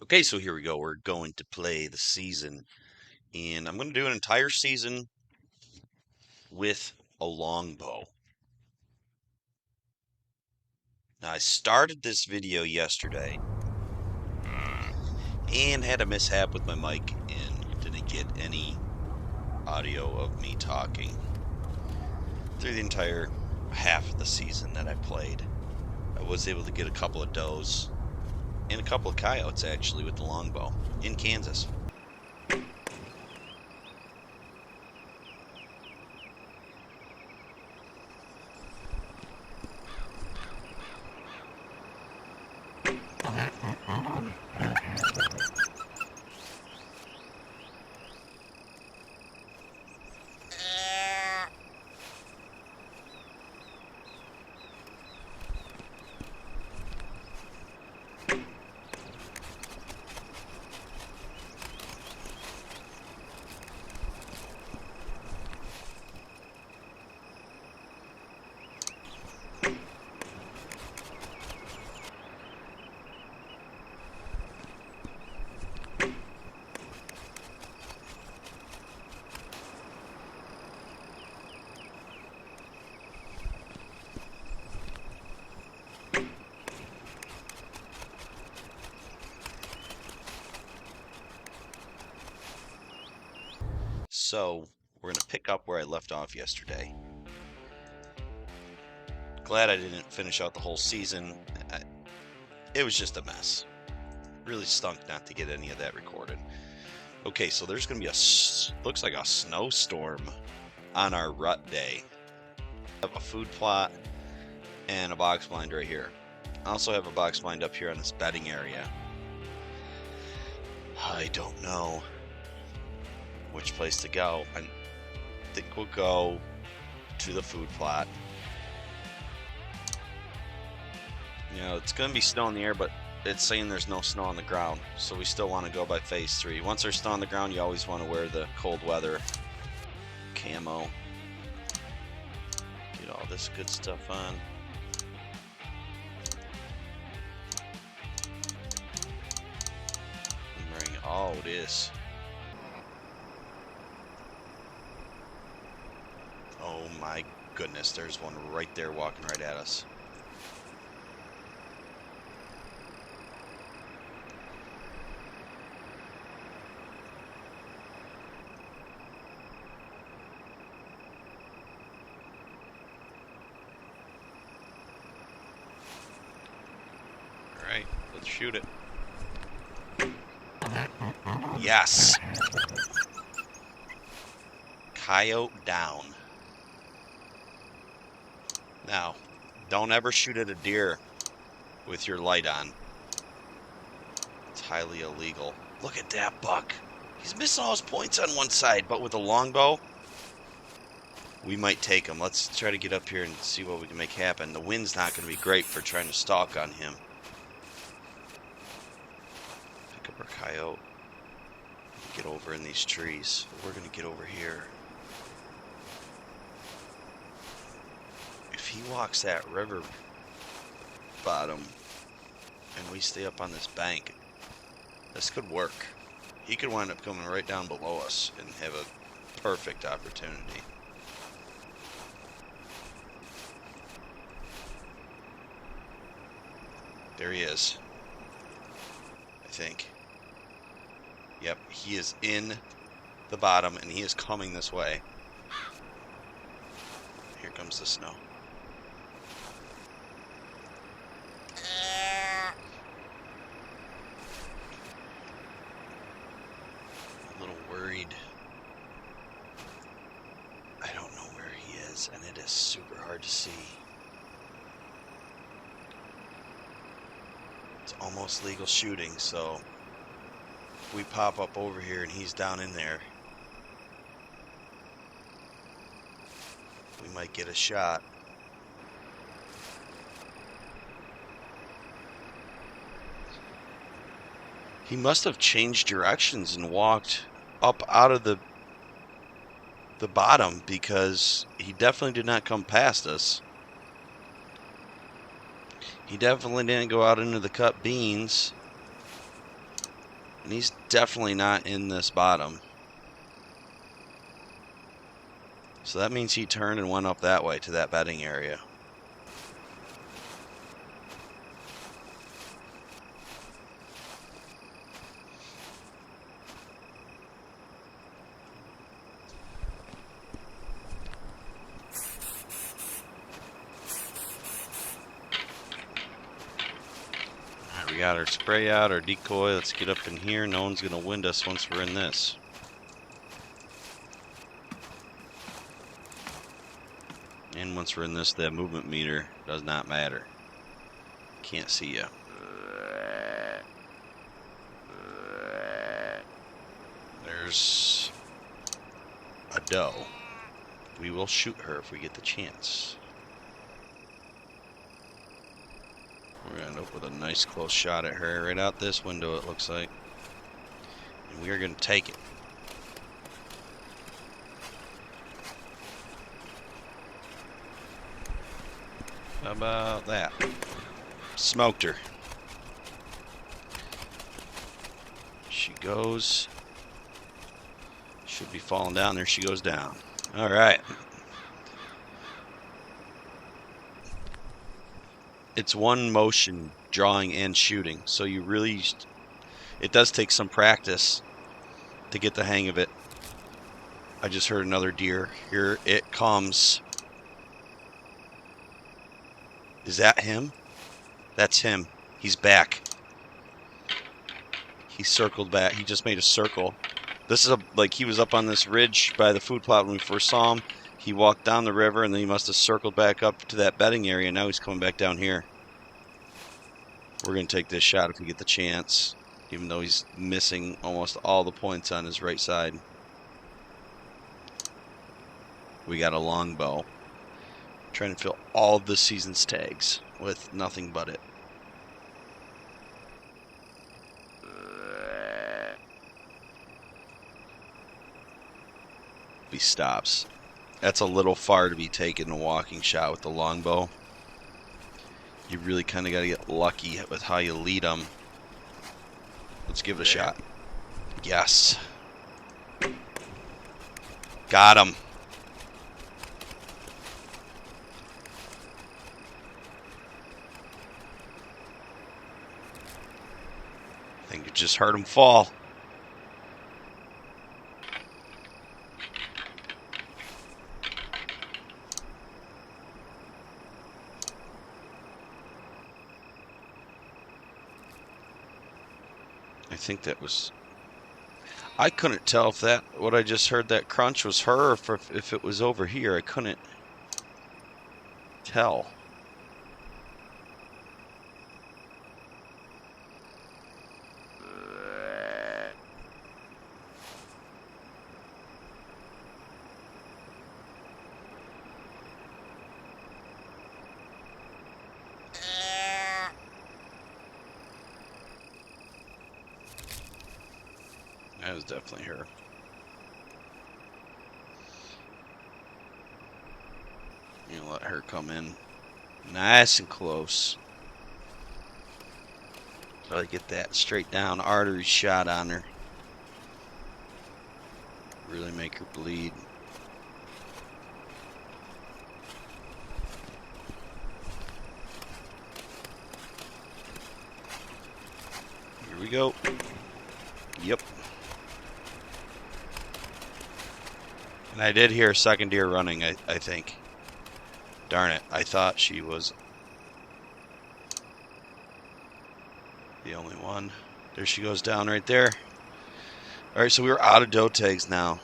Okay, so here we go. We're going to play the season, and I'm going to do an entire season with a longbow. Now, I started this video yesterday and had a mishap with my mic and didn't get any audio of me talking through the entire half of the season that I played. I was able to get a couple of does and a couple of coyotes actually with the longbow in Kansas. So, we're going to pick up where I left off yesterday. Glad I didn't finish out the whole season. It was just a mess. Really stunk not to get any of that recorded. Okay, so there's going to be looks like a snowstorm on our rut day. I have a food plot and a box blind right here. I also have a box blind up here on this bedding area. I don't know which place to go. I think we'll go to the food plot. You know, it's going to be snow in the air, but it's saying there's no snow on the ground, so we still want to go by phase 3. Once there's snow on the ground, you always want to wear the cold weather camo. Get all this good stuff on. I'm wearing all this. Oh my goodness, there's one right there walking right at us. Alright, let's shoot it. Yes! Coyote down. Now, don't ever shoot at a deer with your light on. It's highly illegal. Look at that buck. He's missing all his points on one side, but with a longbow, we might take him. Let's try to get up here and see what we can make happen. The wind's not going to be great for trying to stalk on him. Pick up our coyote. Get over in these trees. We're going to get over here. If he walks that river bottom and we stay up on this bank, this could work. He could wind up coming right down below us and have a perfect opportunity. There he is. I think. Yep, he is in the bottom and he is coming this way. Here comes the snow. A little worried. I don't know where he is, and it is super hard to see. It's almost legal shooting, so if we pop up over here and he's down in there, we might get a shot. He must have changed directions and walked up out of the bottom, because he definitely did not come past us. He definitely didn't go out into the cut beans. And he's definitely not in this bottom. So that means he turned and went up that way to that bedding area. Alright, we got our spray out, our decoy. Let's get up in here. No one's going to wind us once we're in this. And once we're in this, that movement meter does not matter. Can't see you. There's a doe. We will shoot her if we get the chance. We're going to end up with a nice close shot at her right out this window, it looks like. And we are going to take it. How about that? Smoked her. She goes. Should be falling down. There she goes down. All right. It's one motion, drawing and shooting. So you really, it does take some practice to get the hang of it. I just heard another deer. Here it comes. Is that him? That's him. He's back. He circled back. He just made a circle. This is like he was up on this ridge by the food plot when we first saw him. He walked down the river and then he must have circled back up to that bedding area. Now he's coming back down here. We're going to take this shot if we get the chance, even though he's missing almost all the points on his right side. We got a longbow. Trying to fill all of this season's tags with nothing but it. He stops. That's a little far to be taking a walking shot with the longbow. You really kind of got to get lucky with how you lead them. Let's give it a shot. Yes. Got him. I think you just heard him fall. I think that was... I couldn't tell if that, what I just heard, that crunch was her, or if it was over here. I couldn't tell. That was definitely her. You know, let her come in nice and close. So I get that straight down artery shot on her. Really make her bleed. Here we go. Yep. And I did hear a second deer running, I think. Darn it, I thought she was the only one. There she goes down right there. Alright, so we were out of doe tags now.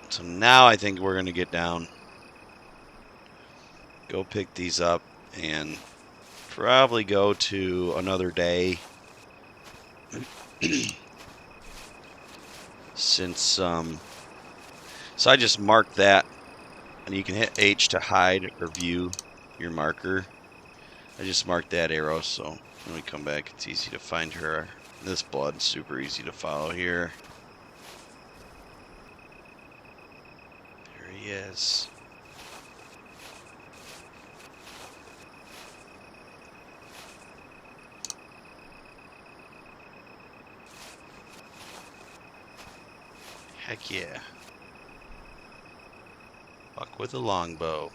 So now I think we're going to get down. Go pick these up and probably go to another day. Since, so I just marked that, and you can hit H to hide or view your marker. I just marked that arrow, so when we come back, it's easy to find her. This blood's super easy to follow here. There he is. Heck yeah. Buck with a longbow.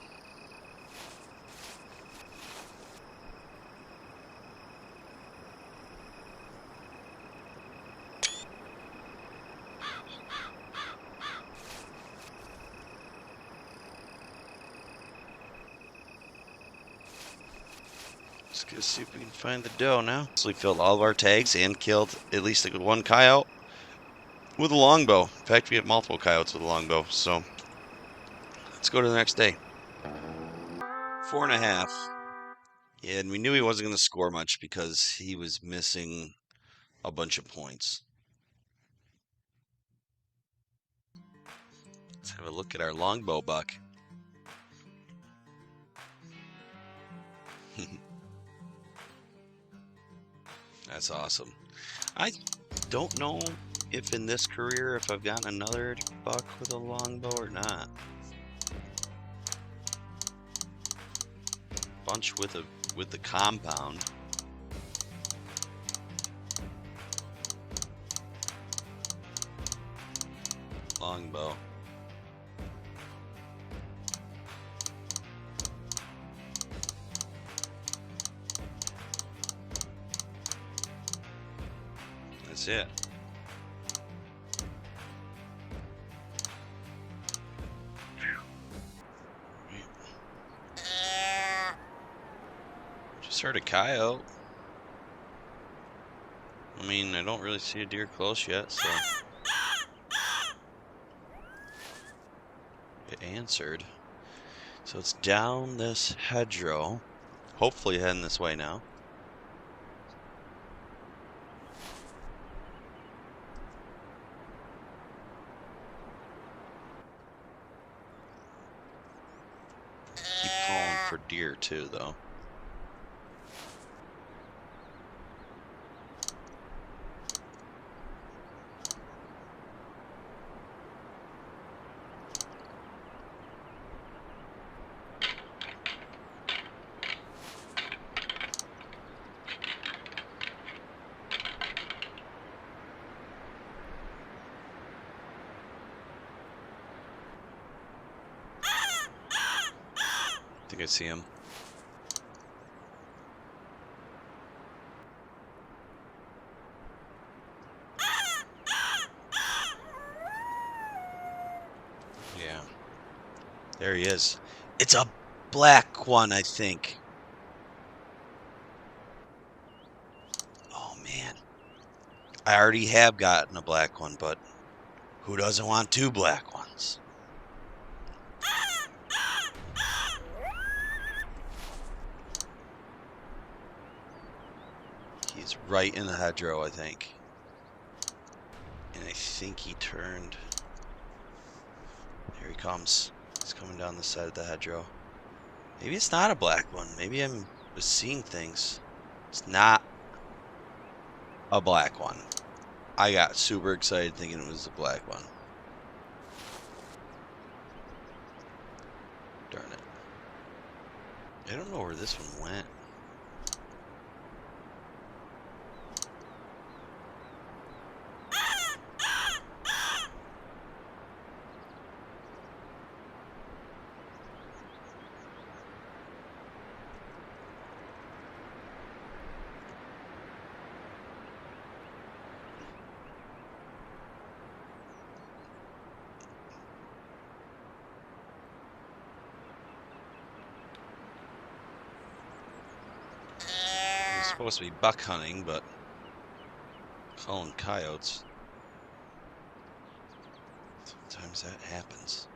Let's go see if we can find the doe now. So we filled all of our tags and killed at least one coyote with a longbow. In fact, we have multiple coyotes with a longbow. So let's go to the next day. 4.5. Yeah, and we knew he wasn't going to score much because he was missing a bunch of points. Let's have a look at our longbow buck. That's awesome. I don't know if in this career if I've gotten another buck with a longbow or not. Bunch with the compound. Longbow. That's it. Just heard a coyote. I mean, I don't really see a deer close yet, so it answered. So it's down this hedgerow. Hopefully heading this way now. Keep calling for deer too, though. I think I see him. Yeah. There he is. It's a black one, I think. Oh, man. I already have gotten a black one, but who doesn't want 2 black ones? He's right in the hedgerow, I think. And I think he turned. Here he comes. He's coming down the side of the hedgerow. Maybe it's not a black one. Maybe I was seeing things. It's not a black one. I got super excited thinking it was a black one. Darn it. I don't know where this one went. Supposed to be buck hunting, but calling coyotes. Sometimes that happens.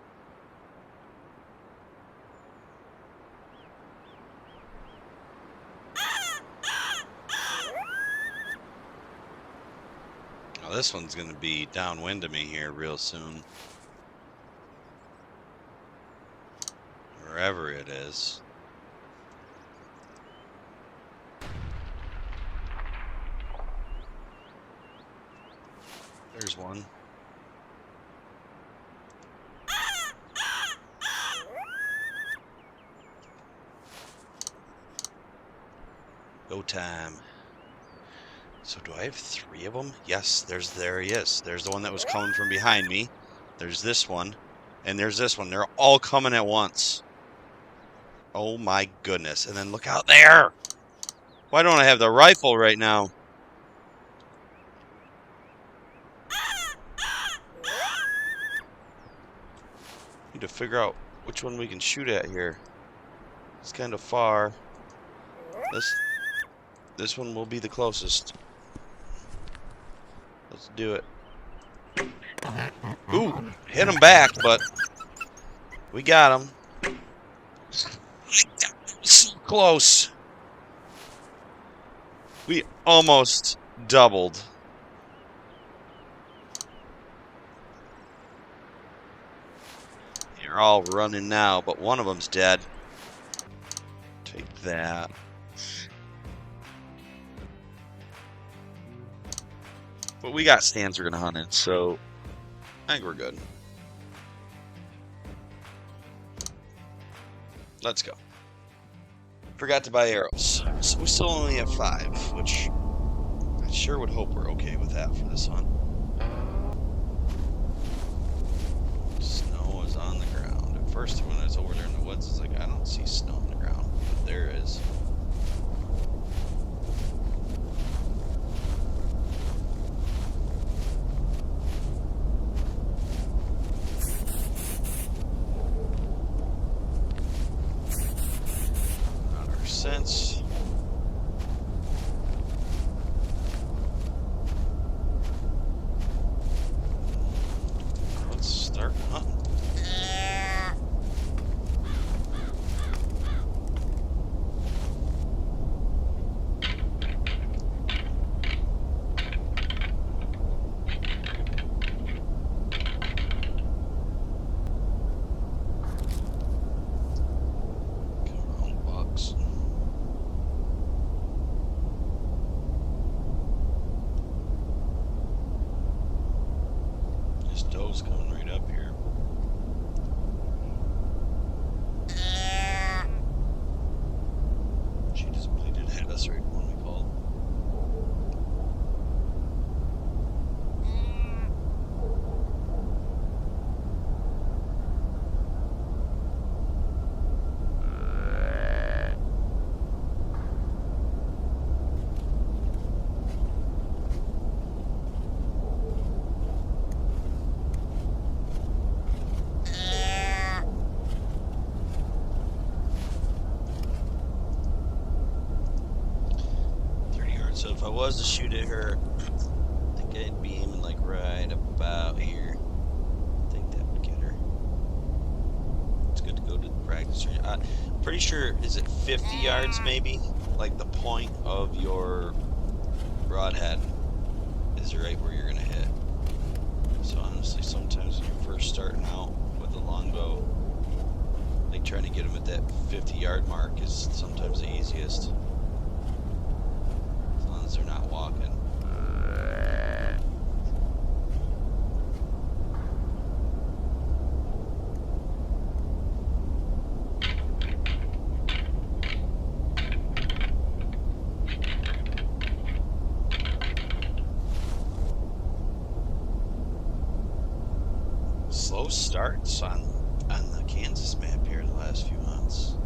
Now this one's going to be downwind of me here real soon. Wherever it is. There's one. Go time. So do I have 3 of them? Yes, there he is. There's the one that was coming from behind me. There's this one, and there's this one. They're all coming at once. Oh my goodness. And then look out there. Why don't I have the rifle right now? Need to figure out which one we can shoot at here. It's kind of far. This one will be the closest. Let's do it. Ooh, hit him back, but we got him. So close. We almost doubled. You're all running now, but one of them's dead. Take that. But we got stands we're gonna hunt in, so I think we're good. Let's go. Forgot to buy arrows, so we still only have 5, which I sure would hope we're okay with that for this hunt. Snow is on the ground. At first, when I was over there in the woods, it's like I don't see snow on the ground, but there is. Sense. Let's start hunting. Doe's coming right up here. She just bleeded at us right when we called. So if I was to shoot at her, I think I'd be aiming like right about here. I think that would get her. It's good to go to the practice range. I'm pretty sure, is it 50 yards maybe? Like the point of your broadhead is right where you're gonna hit. So honestly, sometimes when you're first starting out with a longbow, like trying to get them at that 50-yard mark is sometimes the easiest. They're not walking. Slow starts on the Kansas map here the last few months.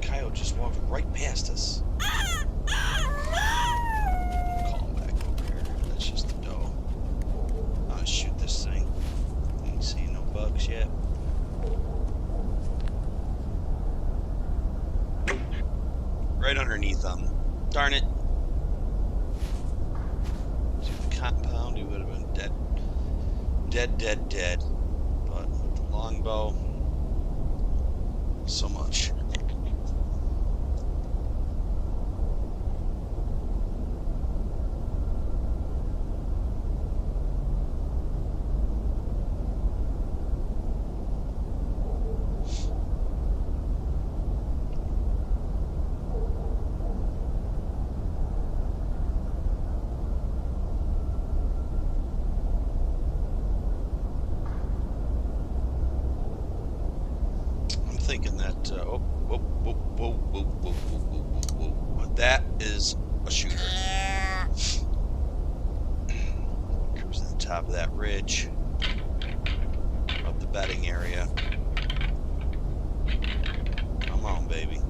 Coyote just walked right past us. Call him back over here. That's just the doe. I'm gonna shoot this thing. Ain't seen no bugs yet. Right underneath them. Darn it. See the compound, he would have been dead. Dead. But with the longbow, so much. Thinking that whoa, whoa, whoa, whoa, whoa, whoa, whoa, whoa, whoa. That is a shooter. Cruising to the top of that ridge. Up the bedding area. Come on, baby.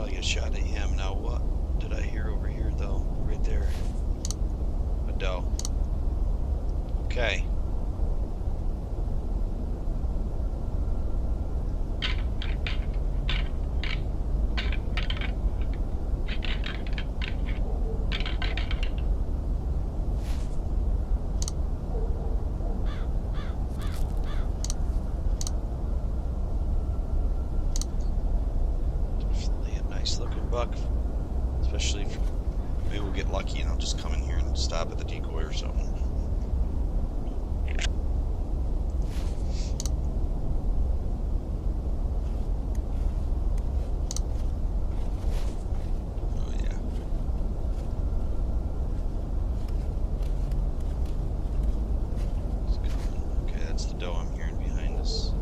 Get a shot at him. Now what did I hear over here though? Right there. A doe. Okay. Looking buck, especially if maybe we'll get lucky and I'll just come in here and stop at the decoy or something. Oh yeah. It's coming. Okay, that's the doe I'm hearing behind us.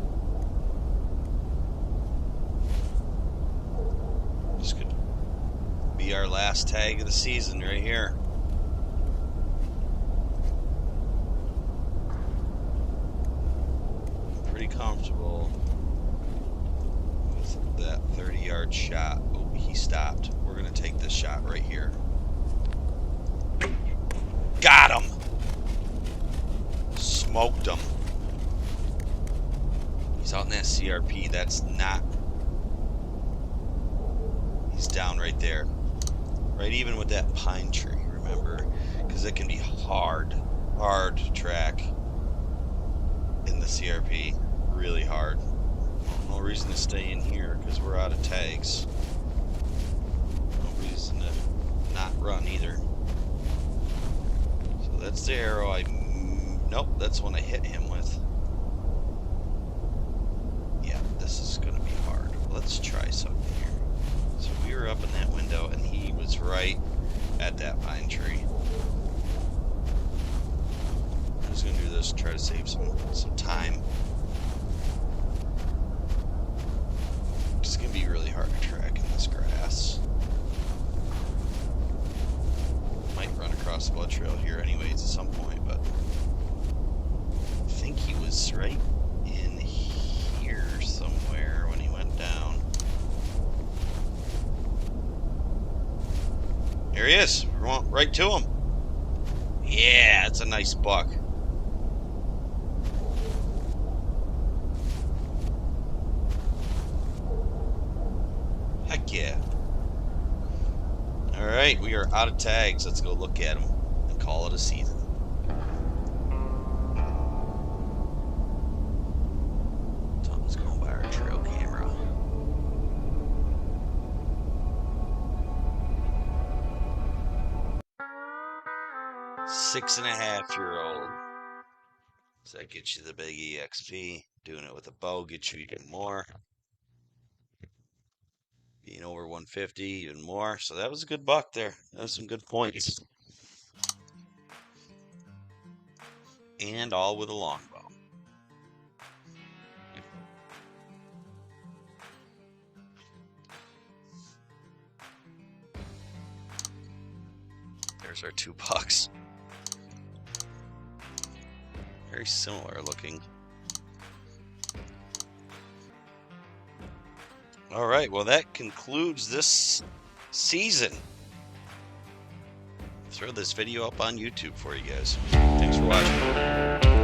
This could be our last tag of the season right here. I'm pretty comfortable with that 30-yard shot. Oh, he stopped. We're going to take this shot right here. Got him! Smoked him. He's out in that CRP. That's not... He's down right there. Right even with that pine tree, remember? Because it can be hard to track in the CRP. Really hard. No reason to stay in here because we're out of tags. No reason to not run either. So that's the arrow nope, that's one I hit him with. Yeah, this is going to be hard. Let's try something here. So we were up in that window, and he was right at that pine tree. I'm just going to do this, try to save some time. It's going to be really hard to track in this grass. Might run across the blood trail here anyways at some point, but I think he was right in here somewhere when he went down. Here he is. We went right to him. Yeah, it's a nice buck. Heck yeah. Alright, we are out of tags. Let's go look at them and call it a season. Something's going by our trail camera. Six-and-a-half-year-old. So that gets you the big EXP. Doing it with a bow gets you even more. Being over 150, even more. So that was a good buck there. That was some good points. And all with a longbow. There's our 2 bucks. Very similar looking. All right, well, that concludes this season. Throw this video up on YouTube for you guys. Thanks for watching.